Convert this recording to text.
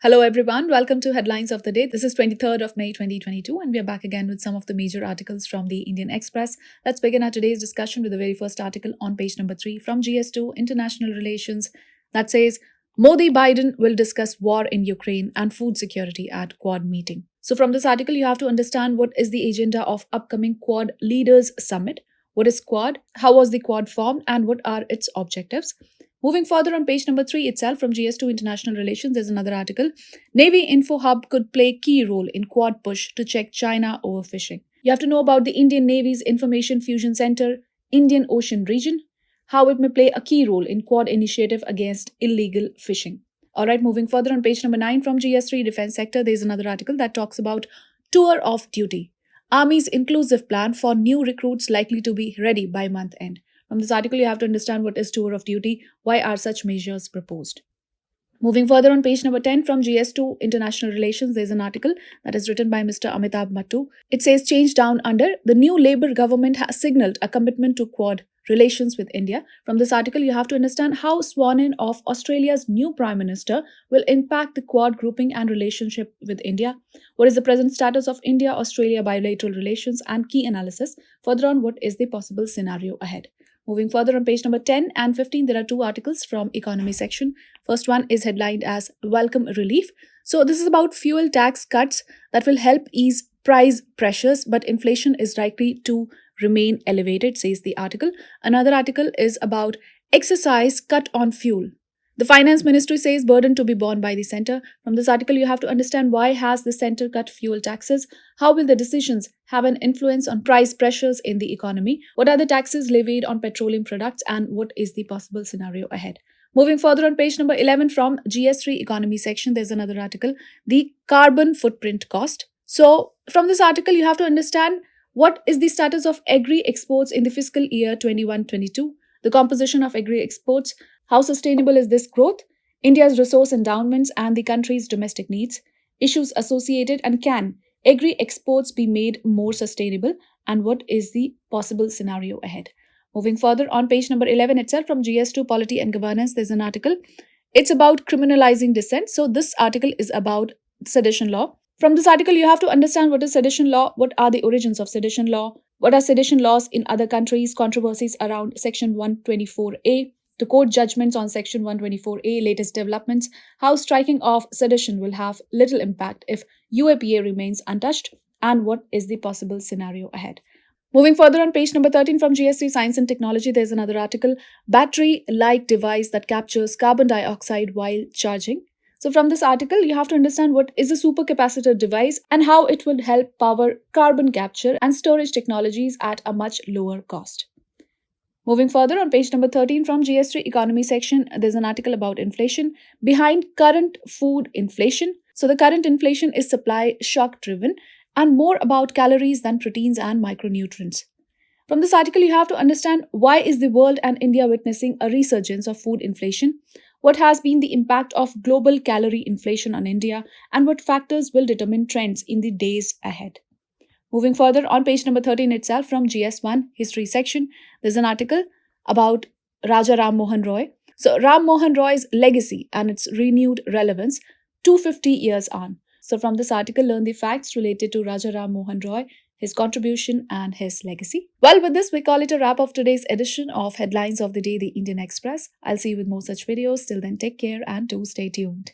Hello everyone, welcome to Headlines of the Day. This is 23rd of May 2022 and we are back again with some of the major articles from the Indian Express. Let's begin our today's discussion with the very first article on page number 3 from GS2 International Relations that says Modi-Biden will discuss war in Ukraine and food security at Quad meeting. So from this article you have to understand what is the agenda of upcoming Quad Leaders Summit. What is Quad? How was the Quad formed and what are its objectives? Moving further on page number 3 itself from GS2 International Relations, there's another article. Navy InfoHub could play key role in Quad push to check China overfishing. You have to know about the Indian Navy's Information Fusion Center, Indian Ocean region, how it may play a key role in Quad initiative against illegal fishing. Alright, moving further on page number 9 from GS3 Defense Sector, there's another article that talks about tour of duty. Army's inclusive plan for new recruits likely to be ready by month end. From this article, you have to understand what is tour of duty, why are such measures proposed. Moving further on page number 10 from GS2 International Relations, there is an article that is written by Mr. Amitabh Mattu. It says, change down under, the new Labour government has signalled a commitment to Quad relations with India. From this article, you have to understand how sworn-in of Australia's new Prime Minister will impact the Quad grouping and relationship with India. What is the present status of India-Australia bilateral relations and key analysis. Further on, what is the possible scenario ahead. Moving further on page number 10 and 15, there are two articles from economy section. First one is headlined as Welcome Relief. So this is about fuel tax cuts that will help ease price pressures, but inflation is likely to remain elevated, says the article. Another article is about exercise cut on fuel. The finance ministry says burden to be borne by the centre. From this article, you have to understand why has the centre cut fuel taxes, how will the decisions have an influence on price pressures in the economy, what are the taxes levied on petroleum products, and what is the possible scenario ahead. Moving further on page number 11 from GS3 economy section, there's another article, the carbon footprint cost. So from this article, you have to understand what is the status of agri exports in the fiscal year 21-22, the composition of agri exports, how sustainable is this growth, India's resource endowments and the country's domestic needs, issues associated, and can agri exports be made more sustainable, and what is the possible scenario ahead. Moving further on page number 11 itself from GS2 Polity and Governance, there's an article. It's about criminalizing dissent. So this article is about sedition law. From this article, you have to understand what is sedition law, what are the origins of sedition law, what are sedition laws in other countries, controversies around section 124A, the court judgments on section 124A, latest developments, how striking off sedition will have little impact if UAPA remains untouched, and what is the possible scenario ahead. Moving further on page number 13 from GS3 Science and Technology, there's another article, battery-like device that captures carbon dioxide while charging. So from this article, you have to understand what is a supercapacitor device and how it would help power carbon capture and storage technologies at a much lower cost. Moving further on page number 13 from GS3 economy section, there's an article about inflation behind current food inflation. So the current inflation is supply shock driven and more about calories than proteins and micronutrients. From this article, you have to understand why is the world and India witnessing a resurgence of food inflation, what has been the impact of global calorie inflation on India, and what factors will determine trends in the days ahead. Moving further on page number 13 itself from GS1 history section, there's an article about Raja Ram Mohan Roy. So Ram Mohan Roy's legacy and its renewed relevance 250 years on. So from this article, learn the facts related to Raja Ram Mohan Roy, his contribution and his legacy. Well, with this, we call it a wrap of today's edition of Headlines of the Day, the Indian Express. I'll see you with more such videos. Till then, take care and do stay tuned.